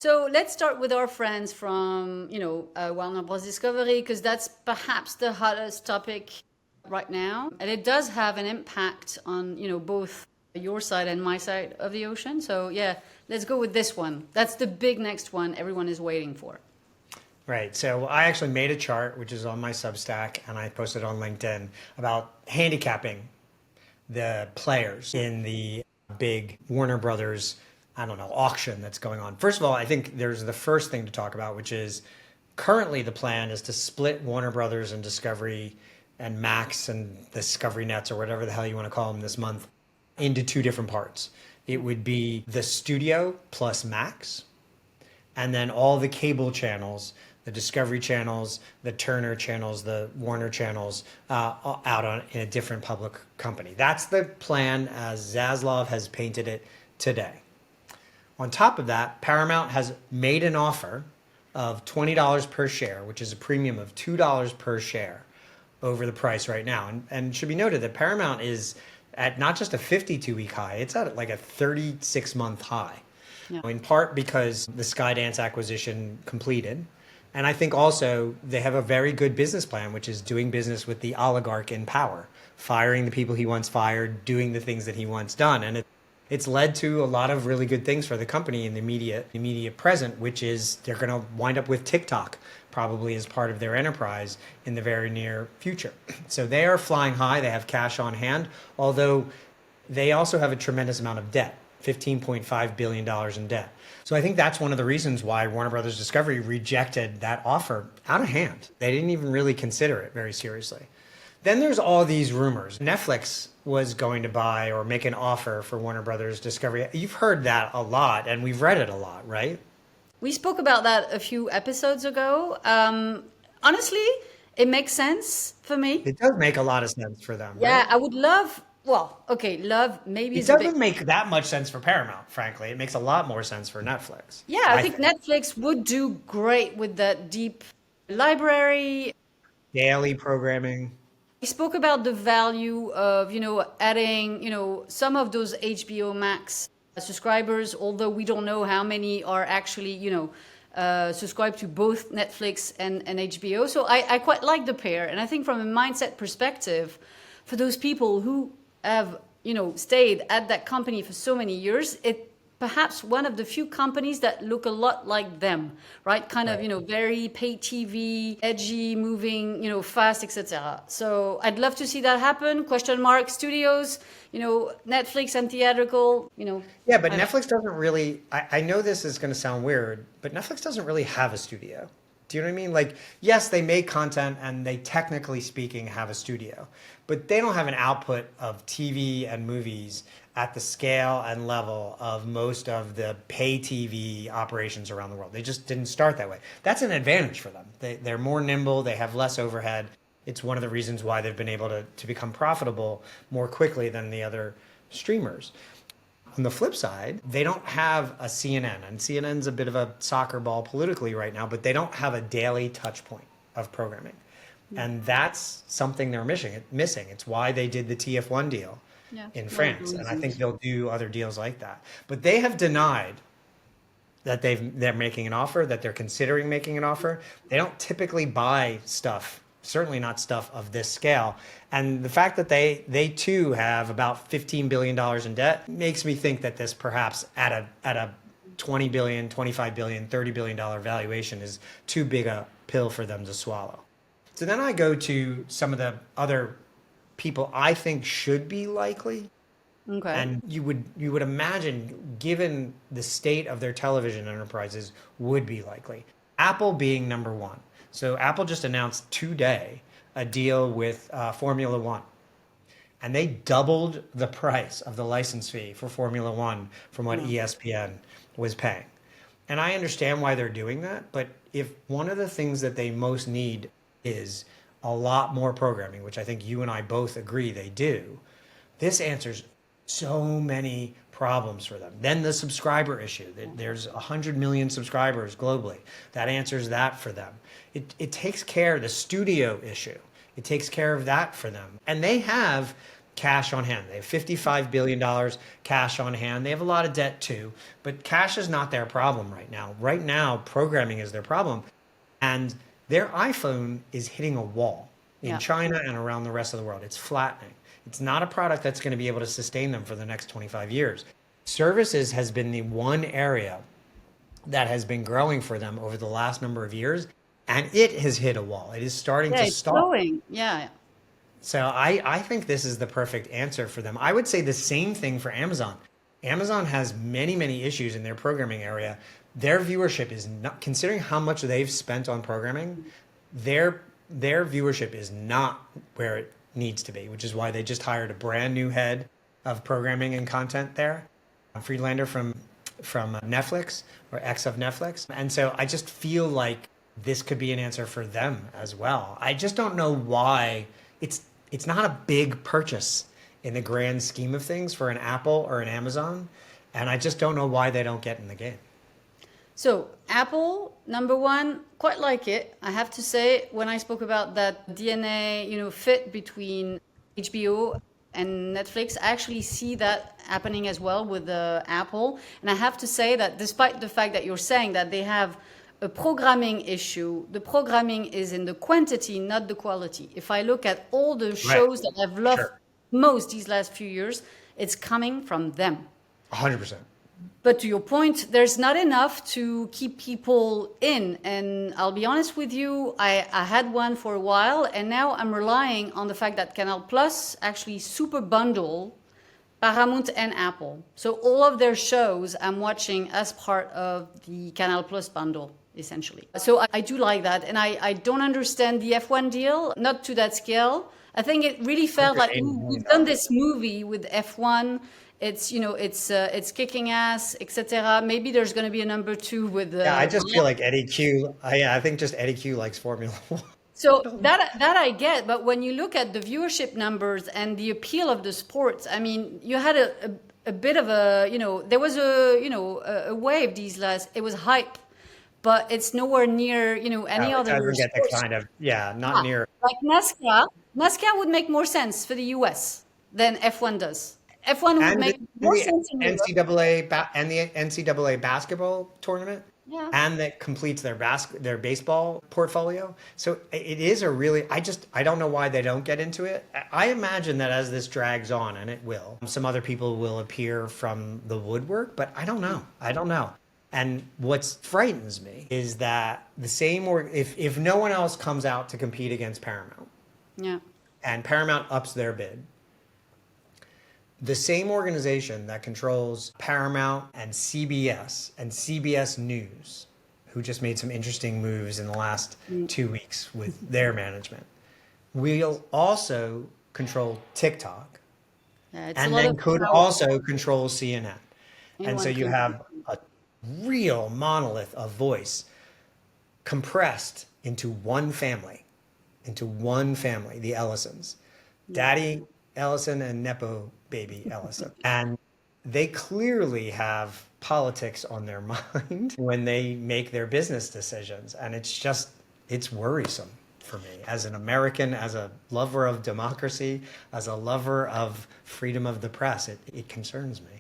So let's start with our friends from, Warner Bros. Discovery, because that's perhaps the hottest topic right now. And it does have an impact on, both your side and my side of the ocean. So yeah, let's go with this one. That's the big next one everyone is waiting for. Right. So I actually made a chart, which is on my Substack, and I posted on LinkedIn about handicapping the players in the big Warner Brothers, I don't know, auction that's going on. First of all, I think there's the first thing to talk about, which is currently the plan is to split Warner Brothers and Discovery and Max and Discovery Nets or whatever the hell you want to call them this month into two different parts. It would be the studio plus Max, and then all the cable channels, the Discovery channels, the Turner channels, the Warner channels, out in a different public company. That's the plan as Zaslav has painted it today. On top of that, Paramount has made an offer of $20 per share, which is a premium of $2 per share over the price right now. And it should be noted that Paramount is at not just a 52-week high, it's at like a 36-month high. Yeah. In part because the Skydance acquisition completed. And I think also they have a very good business plan, which is doing business with the oligarch in power, firing the people he once fired, doing the things that he once done. And it's led to a lot of really good things for the company in the immediate present, which is they're going to wind up with TikTok probably as part of their enterprise in the very near future. So they are flying high. They have cash on hand, although they also have a tremendous amount of debt. $15.5 billion in debt. So I think that's one of the reasons why Warner Brothers Discovery rejected that offer out of hand. They didn't even really consider it very seriously. Then there's all these rumors. Netflix was going to buy or make an offer for Warner Brothers Discovery. You've heard that a lot, and we've read it a lot, right? We spoke about that a few episodes ago. Honestly, it makes sense for me. It does make a lot of sense for them, Yeah, right? I would love, well, okay, love maybe It is a bit. doesn't make that much sense for Paramount, frankly. It makes a lot more sense for Netflix, Yeah, I I think think. Netflix would do great with that deep library. Daily programming. We spoke about the value of, adding, some of those HBO Max subscribers, although we don't know how many are actually, subscribed to both Netflix and HBO. So I quite like the pair. And I think from a mindset perspective, for those people who have, stayed at that company for so many years, it perhaps one of the few companies that look a lot like them, right? Kind of, Right. very pay TV, edgy, moving, fast, etc. So I'd love to see that happen. Question mark studios, Netflix and theatrical, Yeah, but I don't. Netflix doesn't really, I know this is going to sound weird, but Netflix doesn't really have a studio. Do you know what I mean? Like, yes, they make content and they technically speaking have a studio, but they don't have an output of TV and movies at the scale and level of most of the pay TV operations around the world. They just didn't start that way. That's an advantage for them. They're more nimble, they have less overhead. It's one of the reasons why they've been able to become profitable more quickly than the other streamers. On the flip side, they don't have a CNN, and CNN's a bit of a soccer ball politically right now, but they don't have a daily touch point of programming. And that's something they're missing. It's why they did the TF1 deal Yeah, in one of the France, and I think reasons. they'll do other deals like that. But they have denied that they're making an offer, that they're considering making an offer. They don't typically buy stuff, certainly not stuff of this scale. And the fact that they too have about $15 billion in debt makes me think that this perhaps at a 20 billion, 25 billion, $30 billion valuation is too big a pill for them to swallow. So then I go to some of the other people I think should be likely, Okay. and you would imagine, given the state of their television enterprises, would be likely. Apple being number one. So Apple just announced today a deal with Formula One, and they doubled the price of the license fee for Formula One from what Yeah. ESPN was paying. And I understand why they're doing that, but if one of the things that they most need is a lot more programming, which I think you and I both agree they do, this answers so many problems for them. Then the subscriber issue. There's 100 million subscribers globally. That answers that for them. It takes care of the studio issue. It takes care of that for them. And they have cash on hand. They have $55 billion cash on hand. They have a lot of debt too, but cash is not their problem right now. Right now, programming is their problem. And their iPhone is hitting a wall in Yeah. China and around the rest of the world. It's flattening. It's not a product that's going to be able to sustain them for the next 25 years. Services has been the one area that has been growing for them over the last number of years, and it has hit a wall. It is starting Yeah, to it's stop. growing. Yeah. So I think this is the perfect answer for them. I would say the same thing for Amazon. Amazon has many, many issues in their programming area. Their viewership is not, considering how much they've spent on programming, their viewership is not where it needs to be, which is why they just hired a brand new head of programming and content there, a Friedlander from Netflix, or ex of Netflix. And so I just feel like this could be an answer for them as well. I just don't know why it's not a big purchase in the grand scheme of things for an Apple or an Amazon, and I just don't know why they don't get in the game. So Apple, number one, quite like it. I have to say, when I spoke about that DNA, fit between HBO and Netflix, I actually see that happening as well with Apple. And I have to say that despite the fact that you're saying that they have a programming issue, the programming is in the quantity, not the quality. If I look at all the shows that I've loved most these last few years, it's coming from them. 100%. But to your point, there's not enough to keep people in. And I'll be honest with you, I had one for a while, and now I'm relying on the fact that Canal Plus actually super bundle Paramount and Apple. So all of their shows I'm watching as part of the Canal Plus bundle, essentially. So I do like that. And I don't understand the F1 deal, not to that scale. I think it really felt like we've done this movie with F1. It's it's kicking ass, etc. Maybe there's going to be a number 2 with. Yeah, I just feel like Eddie Q. I think just Eddie Q likes Formula One. So that I get, but when you look at the viewership numbers and the appeal of the sports, I mean, you had a bit of a there was a wave these last. It was hype, but it's nowhere near any other. It doesn't get the sports. kind of not near. Like NASCAR. NASCAR would make more sense for the US than F1 does. F1 would And make more sense in Europe. the NCAA basketball tournament, Yeah. and that completes their baseball portfolio. So it is a really. I don't know why they don't get into it. I imagine that as this drags on, and it will, some other people will appear from the woodwork, but I don't know. And what frightens me is that if no one else comes out to compete against Paramount, Yeah. and Paramount ups their bid, the same organization that controls Paramount and CBS News, who just made some interesting moves in the last 2 weeks with their management, will also control TikTok, Yeah, it's a and lot then of could power. also control CNN. And Anyone so you could. have a real monolith of voice compressed into one family, the Ellisons. Daddy Ellison and Nepo baby Ellison. And they clearly have politics on their mind when they make their business decisions. And it's worrisome for me as an American, as a lover of democracy, as a lover of freedom of the press. It concerns me.